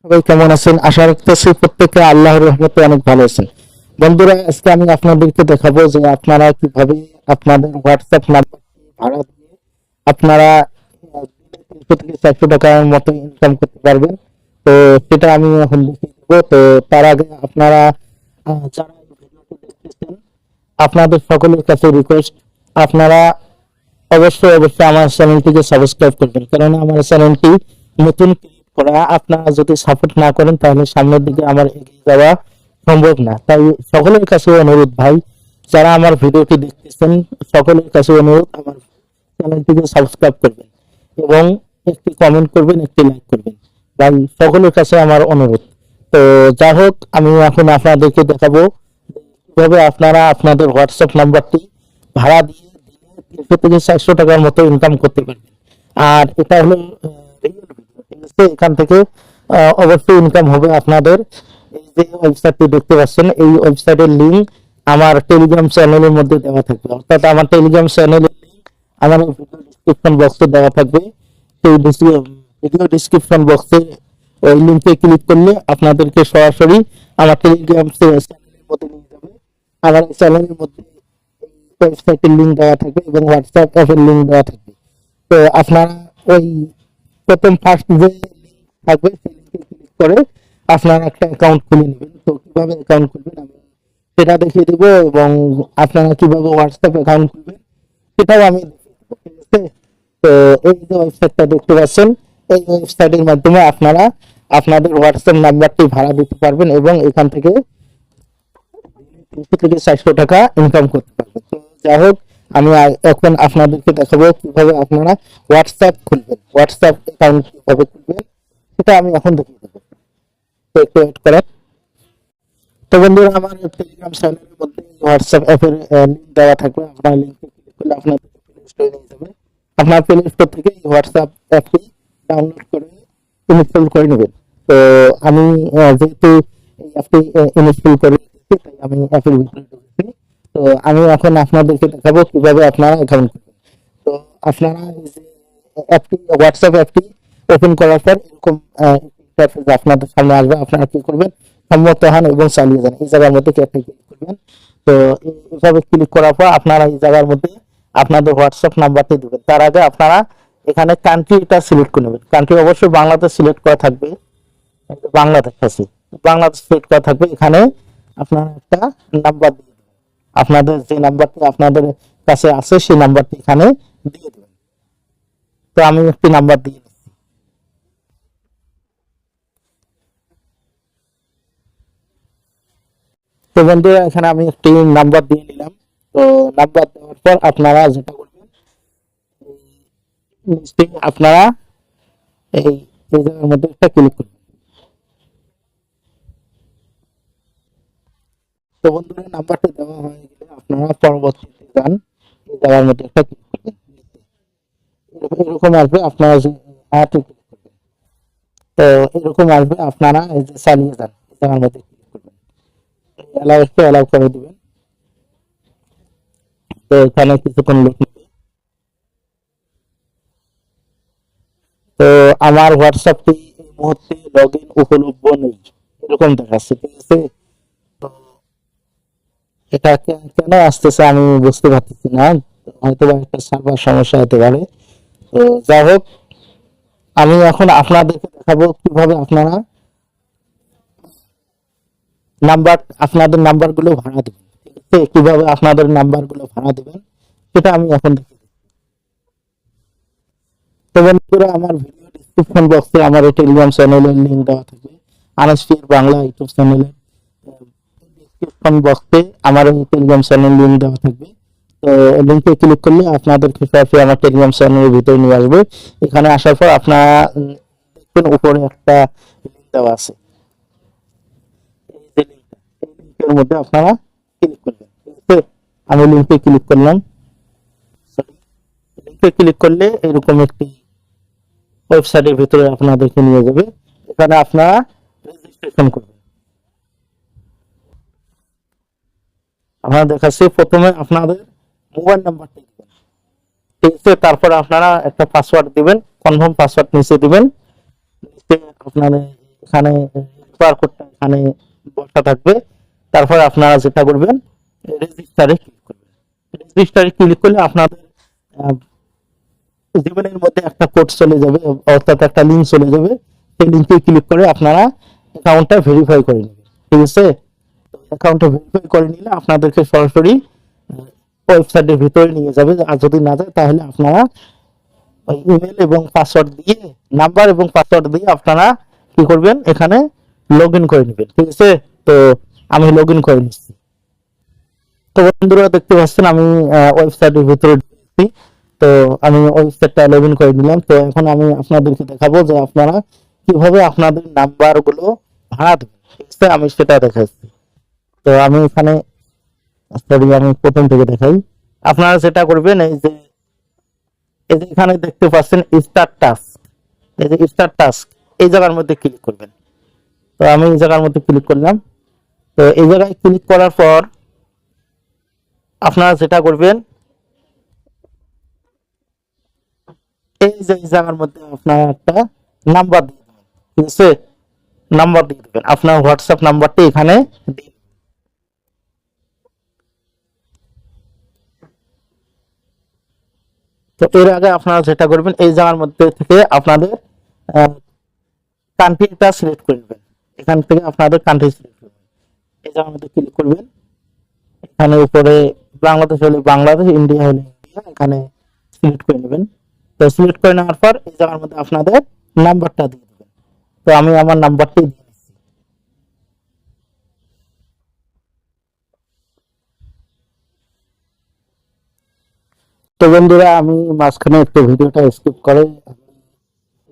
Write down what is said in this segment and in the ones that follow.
সবাই কেমন আছেন? আশা রাখতেছি প্রত্যেকে আল্লাহর রহমতে অনেক ভালো আছেন। বন্ধুরা, আজকে আমি আপনাদেরকে দেখাবো যে আপনারা কিভাবে আপনাদের হোয়াটসঅ্যাপ নাম্বার ভাড়া দিয়ে আপনারা 300 থেকে 400 টাকার মতো ইনকাম করতে পারবেন। তো সেটা আমি এখন দেখিয়ে দেবো। তো তার আগে আপনারা যারা এই ভিডিওটি দেখতেছেন, আপনাদের সকলের কাছে রিকোয়েস্ট, আপনারা অবশ্যই অবশ্যই আমার চ্যানেলটিকে সাবস্ক্রাইব করবেন, কারণ আমার চ্যানেলটি নতুন ক্রিয়েট করা। আপনারা যদি সাপোর্ট না করেন তাহলে সামনের দিকে আমার এগিয়ে যাওয়া সম্ভব না। তাই সকলের কাছে অনুরোধ ভাই, যারা আমার ভিডিওটি দেখতেছেন, সকলের কাছে অনুরোধ আমার চ্যানেলটিকে সাবস্ক্রাইব করবেন এবং একটি কমেন্ট করবেন, একটি লাইক করবেন ভাই, সকলের কাছে আমার অনুরোধ। তো যাই হোক, আমি এখন আপনাদেরকে দেখাবো কিভাবে আপনারা আপনাদের হোয়াটসঅ্যাপ নাম্বারটি ভাড়া দিয়ে 300 থেকে 400 টাকার মতো ইনকাম করতে পারবেন। আর এটা হলো রিয়েল ভিডিও, ঠিক আছে? এখান থেকে অবশ্যই ইনকাম হবে আপনাদের। এই যে ওয়েবসাইটটি দেখতে পাচ্ছেন, এই ওয়েবসাইটের লিঙ্ক আমার টেলিগ্রাম চ্যানেলের মধ্যে দেওয়া থাকবে, অর্থাৎ আমার টেলিগ্রাম চ্যানেলের লিঙ্ক আমার ভিডিও ডিসক্রিপশন বক্সে দেওয়া থাকবে। সেই ভিডিও ডিসক্রিপশন বক্সে ওই লিঙ্কে ক্লিক করলে আপনাদেরকে সরাসরি আমার টেলিগ্রাম চ্যানেলের মধ্যে নিয়ে যাবে। আমার এই চ্যানেলের মধ্যে ওয়েবসাইটের লিঙ্ক দেওয়া থাকবে এবং হোয়াটসঅ্যাপ অ্যাপের লিঙ্ক দেওয়া থাকবে। তো আপনারা ওই প্রথম ফার্স্ট যে লিঙ্ক থাকবে সেই লিঙ্কে ক্লিক করে আপনারা একটা অ্যাকাউন্ট খুলে নেবেন। তো কিভাবে অ্যাকাউন্ট খুলবেন আমি সেটা দেখিয়ে দিব, এবং আপনারা কিভাবে হোয়াটসঅ্যাপ অ্যাকাউন্ট খুলবেন সেটাও আমি দেখিয়ে দেবো, ঠিক আছে? তো এই যে ওয়েবসাইটটা দেখতে পাচ্ছেন, এই ওয়েবসাইটের মাধ্যমে আপনারা আপনাদের হোয়াটসঅ্যাপ নাম্বারটি ভাড়া দিতে পারবেন এবং এখান থেকে 300 থেকে 400 টাকা ইনকাম করতে পারবেন। তো যাই হোক, আমি এখন আপনাদেরকে দেখাবো কিভাবে আপনারা হোয়াটসঅ্যাপ খুলবেন, হোয়াটসঅ্যাপ অ্যাকাউন্ট কিভাবে খুলবেন সেটা আমি এখন দেখিয়ে দেবো। তো একটু ওয়েট করেন। তো বন্ধুরা, আমার টেলিগ্রাম চ্যানেলের মধ্যে হোয়াটসঅ্যাপ অ্যাপের লিঙ্ক দেওয়া থাকবে। আপনার লিঙ্কে ক্লিক করলে আপনাদের প্লে স্টোরে নিয়ে যাবে। আপনার প্লে স্টোর থেকে হোয়াটসঅ্যাপ অ্যাপটি ডাউনলোড করে ইনস্টল করে নেবেন। তো আমি যেহেতু এই অ্যাপটি ইনস্টল করে রেখেছি, তাই আমি অ্যাপের ভিতরে ঢুকেছি। তো আমি এখন আপনাদেরকে দেখাবো কিভাবে আপনারা অ্যাকাউন্ট করবেন। তো আপনারা এই যে অ্যাপটি, হোয়াটসঅ্যাপ অ্যাপটি ওপেন করার পর এরকম ইন্টারফেস আপনাদের সামনে আসবে। আপনারা কি করবেন? সম্মত হন এবং চালিয়ে যান। এই জায়গার মধ্যে একটা ক্লিক করবেন। তো এইভাবে ক্লিক করার পর আপনারা এই জায়গার মধ্যে আপনাদের হোয়াটসঅ্যাপ নাম্বারটি দিবেন। তার আগে আপনারা এখানে কান্ট্রিটা সিলেক্ট করে নেবেন। কান্ট্রি অবশ্যই বাংলাদেশ সিলেক্ট করা থাকবে। বাংলাদেশ আছে, বাংলাদেশ সিলেক্ট করা থাকবে। এখানে আপনারা একটা নাম্বার দিয়ে দেবেন। আপনাদের যে নাম্বারটি আপনাদের কাছে আছে সেই নাম্বারটি এখানে দিয়ে দেবেন। তো আমি একটি নাম্বার দিয়ে দিচ্ছি। তো বন্ধুরা, এখানে আমি একটি নাম্বার দিয়ে নিলাম। তো নাম্বার দেওয়ার পর আপনারা যেটা করবেন, নিচে আপনারা এই এই জায়গার মধ্যে একটা ক্লিক করবেন। তো বন্ধুরা, নাম্বারটা দেওয়া হয়ে গেলে আপনারা পরবর্তীতে যান, এই জায়গার মধ্যে একটা ক্লিক করবেন। এরকম আসবে, আপনারা যে ক্লিক করবেন। তো এরকম আসবে, আপনারা এই যে চালিয়ে যান, এই জায়গার মধ্যে ক্লিক করবেন। অ্যালাউ একটু অ্যালাউ করে দিবেন। তো এখানে কিছুক্ষণ লোড নেবে। তো আমার হোয়াটসঅ্যাপটি এই মুহূর্তে লগ ইন উপলব্ধ নেই, এরকম দেখাচ্ছে, ঠিক আছে? তো এটা কেন আসতেছে আমি বুঝতে পারতেছি না, হয়তো বা একটা সার্ভার সমস্যা হতে পারে। তো যাই হোক, আমি এখন আপনাদেরকে দেখাবো কিভাবে আপনারা আপনাদের নাম্বারগুলো ভাড়া দিবেন, ঠিক আছে? কিভাবে আপনাদের নাম্বারগুলো ভাড়া দিবেন সেটা আমি এখন দেখিয়ে দিচ্ছি। তো বন্ধুরা, আমার ভিডিও ডিসক্রিপশন বক্সে আমার এই টেলিগ্রাম চ্যানেলের লিঙ্ক দেওয়া থাকবে। আনাসফির বাংলা ইউটিউব চ্যানেলের ডিসক্রিপশন বক্সে আমার এই টেলিগ্রাম চ্যানেল লিঙ্ক দেওয়া থাকবে। তো লিঙ্কে ক্লিক করলে আপনাদেরকে সরাসরি আমার টেলিগ্রাম চ্যানেলের ভিতরে নিয়ে আসবে। এখানে আসার পর আপনারা দেখবেন উপরে একটা লিঙ্ক দেওয়া আছে। এই যে লিঙ্কটা, এই লিঙ্কের মধ্যে আপনারা ক্লিক করবেন, ঠিক আছে? আমি লিঙ্কে ক্লিক করলাম। লিঙ্কে ক্লিক করলে এরকম একটি ওয়েবসাইটের ভিতরে আপনাদেরকে নিয়ে যাবে। এখানে আপনারা রেজিস্ট্রেশন করবেন। আপনারা দেখাচ্ছি, প্রথমে আপনাদের মোবাইল নাম্বারটা দিবেন, ঠিক আছে? তারপর আপনারা একটা পাসওয়ার্ড দিবেন, কনফার্ম পাসওয়ার্ড নিচে দিবেন। নিচে আপনার এখানে রেফার কোডটা এখানে বসা থাকবে। তারপর আপনারা যেটা করবেন, রেজিস্টারে ক্লিক করবেন। রেজিস্টারে ক্লিক করলে আপনাদের জীবনের মধ্যে একটা কোড চলে যাবে, অর্থাৎ একটা লিঙ্ক চলে যাবে। সেই লিঙ্কে ক্লিক করে আপনারা অ্যাকাউন্টটা ভেরিফাই করে নেবেন, ঠিক আছে? অ্যাকাউন্টটা ভেরিফাই করে নিলে আপনাদেরকে সরাসরি ওয়েবসাইটের ভিতরে নিয়ে যাবে। আর যদি না যায় তাহলে আপনারা ওই ইমেল এবং পাসওয়ার্ড দিয়ে, নাম্বার এবং পাসওয়ার্ড দিয়ে আপনারা কি করবেন, এখানে লগ ইন করে নেবেন, ঠিক আছে? তো আমি লগ ইন করে নিচ্ছি। তো বন্ধুরা দেখতে পাচ্ছেন আমি ওয়েবসাইটের ভিতরে ঢুকছি। তো আমি ওয়েবসাইটটা লগ ইন করে নিলাম। তো এখন আমি আপনাদেরকে দেখাবো যে আপনারা কিভাবে আপনাদের নাম্বার গুলো ভাড়া দেবেন, ঠিক আছে? আমি সেটা দেখাচ্ছি। তো আমি এখানে আমি প্রথম থেকে দেখাই। আপনারা যেটা করবেন, এই যে এখানে দেখতে পাচ্ছেন স্টার্ট টাস্ক, এই যে স্টার্ট টাস্ক, এই জায়গার মধ্যে ক্লিক করবেন। তো আমি এই জায়গার মধ্যে ক্লিক করলাম। তো এই জায়গায় ক্লিক করার পর আপনারা যেটা করবেন, এই যে এই জায়গার মধ্যে আপনারা একটা নাম্বার দিয়ে দেবেন, ঠিক আছে? নাম্বার দিয়ে দেবেন, আপনার হোয়াটসঅ্যাপ নাম্বারটি এখানে দিয়ে। তো এর আগে আপনারা যেটা করবেন, এই জায়গার মধ্যে থেকে আপনাদের কান্ট্রিটা সিলেক্ট করে নেবেন। এখান থেকে আপনাদের কান্ট্রি সিলেক্ট করবেন, এই জায়গার মধ্যে ক্লিক করবেন। এখানে উপরে বাংলাদেশ হলে বাংলাদেশ, ইন্ডিয়া হলে ইন্ডিয়া, এখানে সিলেক্ট করে নেবেন। তো সিলেক্ট করে নেওয়ার পর এই জায়গার মধ্যে আপনাদের নাম্বারটা দিয়ে দেবেন। তো আমি আমার নাম্বারটি দিয়ে দিচ্ছি। তো বন্ধুরা আমি মাঝখানে একটু ভিডিওটা স্কিপ করে আমি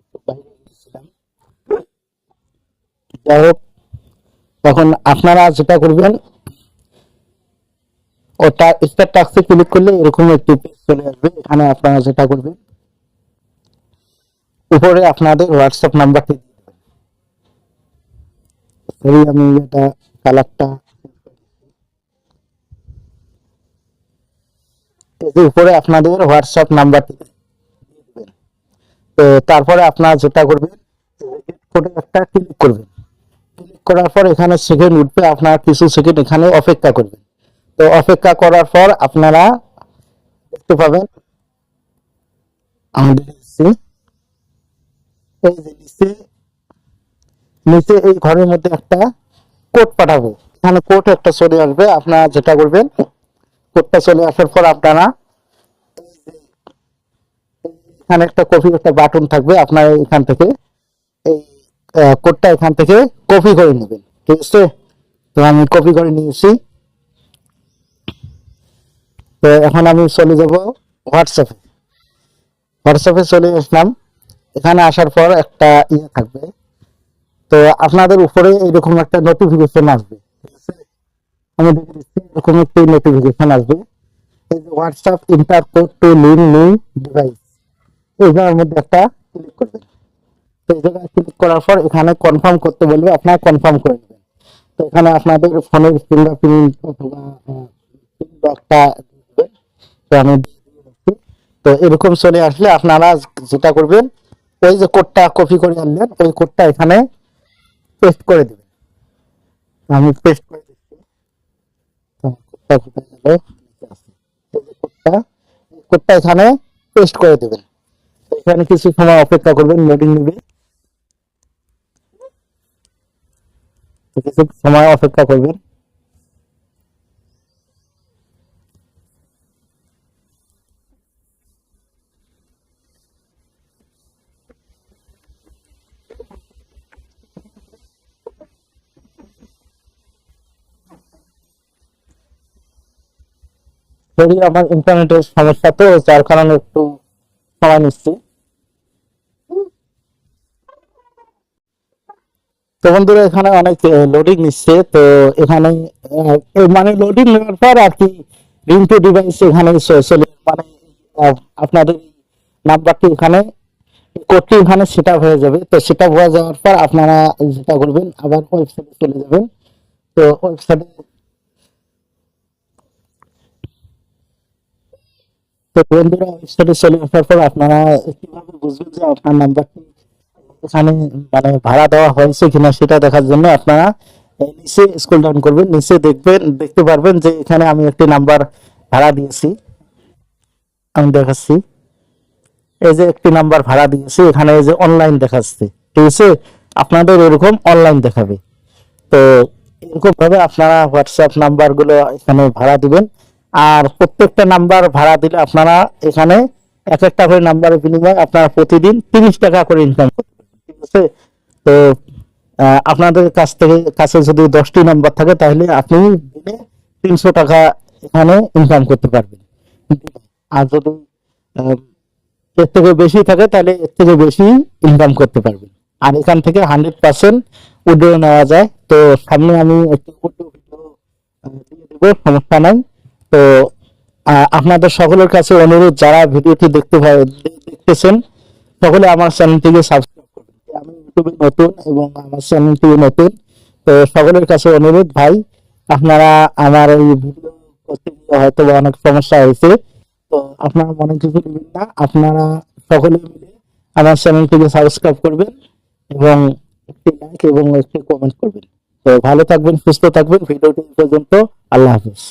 একটু বাইরে গিয়েছিলাম। যাই হোক, তখন আপনারা যেটা করবেন, ওটা স্টার টাস্কে ক্লিক করলে এরকম একটি পেজ চলে আসবে। এখানে আপনারা যেটা করবেন, উপরে আপনাদের হোয়াটসঅ্যাপ নাম্বারটি দিয়ে দেবেন। আমি এটা কালারটা, এই যে উপরে আপনাদের হোয়াটসঅ্যাপ নাম্বারটি দিয়ে দেবেন। তো তারপরে আপনারা যেটা করবেন, কোডে একটা ক্লিক করবেন। ক্লিক করার পর এখানে সেকেন্ড উঠবে, আপনারা কিছু সেকেন্ড এখানে অপেক্ষা করবেন। তো অপেক্ষা করার পর আপনারা দেখতে পাবেন আমাদের এই যে নিচে নিচে এই ঘরের মধ্যে একটা কোড পাঠাবো। এখানে কোড একটা চলে আসবে। আপনারা যেটা করবেন, কোডটা চলে আসার পর আপনারা এখানে একটা কপি একটা বাটন থাকবে, আপনারা এখান থেকে এই কোডটা এখান থেকে কপি করে নেবেন, ঠিক আছে? তো আমি কপি করে নিয়েছি। তো এখন আমি চলে যাব হোয়াটসঅ্যাপে। হোয়াটসঅ্যাপে চলে আসলাম। এখানে আসার পর একটা ইয়ে থাকবে। তো আপনাদের উপরে এরকম একটা নোটিফিকেশন আসবে, ঠিক আছে? আমি দেখে দিচ্ছি, এরকম একটি নোটিফিকেশন আসবে। এই যে WhatsApp inter code two link new device, এই জায়গার মধ্যে একটা ক্লিক করবেন। তো এই জায়গায় ক্লিক করার পর এখানে কনফার্ম করতে বলবে, আপনারা কনফার্ম করে নেবেন। তো এখানে আপনাদের ফোনের ফিঙ্গারপ্রিন্ট অথবা লকটা দিবেন। তো আমি দিয়ে দিচ্ছি। তো এরকম চলে আসলে আপনারা যেটা করবেন, ওই যে কোডটা কপি করে আনলেন, ওই কোডটা এখানে পেস্ট করে দিবেন। আমি পেস্ট করে দিচ্ছি। তো কোডটা কোথায় গেল? নিচে আছে। এই যে কোডটা, এই কোডটা এখানে পেস্ট করে দিবেন। তো এখানে কিছু সময় অপেক্ষা করবেন, লোডিং নেবে। তো কিছু সময় অপেক্ষা করবেন। যদি আমার ইন্টারনেটের সমস্যা, তো যার কারণে একটু সময় নিচ্ছি। তো বন্ধুরা এখানে অনেক লোডিং নিচ্ছে। তো এখানে মানে লোডিং নেওয়ার পর আর কি রিং টু ডিভাইস এখানে চলে, মানে আপনাদের নাম্বারটি এখানে, কোডটি এখানে সেট আপ হয়ে যাবে। তো সেট আপ হয়ে যাওয়ার পর আপনারা যেটা করবেন, আবার ওয়েবসাইটে চলে যাবেন। তো ওয়েবসাইটে, তো বন্ধুরা ওয়েবসাইটে চলে আসার পর আপনারা কিভাবে বুঝবেন যে আপনার নাম্বারটি এখানে মানে ভাড়া দেওয়া হয়েছে কিনা সেটা দেখার জন্য আপনারা নিচে স্ক্রল ডাউন করবেন, নিচে দেখতে পারবেন যে এখানে আমি একটি নাম্বার ভাড়া দিয়েছি, আমি দেখাচ্ছি। এই যে একটি নাম্বার ভাড়া দিয়েছি, এখানে এই যে অনলাইন দেখাচ্ছে, ঠিক আছে? আপনাদের এরকম অনলাইন দেখাবে। তো এরকম ভাবে আপনারা হোয়াটসঅ্যাপ নাম্বার গুলো এখানে ভাড়া দিবেন। আর প্রত্যেকটা নাম্বার ভাড়া দিলে আপনারা এখানে এক একটা করে নাম্বারের বিনিময়ে আপনারা প্রতিদিন 30 টাকা করে ইনকাম করতে পারবেন, ঠিক আছে? তো আপনাদের কাছে যদি 10টি নাম্বার থাকে তাহলে আপনি দিনে 300 টাকা এখানে ইনকাম করতে পারবেন। আর যদি আহ, এর থেকে বেশি থাকে তাহলে এর থেকে বেশি ইনকাম করতে পারবেন। আর এখান থেকে 100% উইথড্র নেওয়া যায়। তো সামনে আমি একটি উইথড্র ভিডিও দিয়ে দেবো, সমস্যা নাই। তো আপনাদের সকলের কাছে অনুরোধ, যারা ভিডিওটি দেখতেছেন সকলে আমার চ্যানেলটিকে সাবস্ক্রাইব করবেন। আমি ইউটিউবে নতুন এবং আমার চ্যানেলটি নতুন। তো সকলের কাছে অনুরোধ ভাই, আপনারা আমার এই ভিডিও করতে গিয়ে হয়তো অনেক সমস্যা হয়েছে, তো আপনারা মনে কিছু নেবেন না, আপনারা সকলে মিলে আমার চ্যানেলটিকে সাবস্ক্রাইব করবেন এবং একটি লাইক এবং একটি কমেন্ট করবেন। তো ভালো থাকবেন, সুস্থ থাকবেন। ভিডিওটি এই পর্যন্ত। আল্লাহ হাফেজ।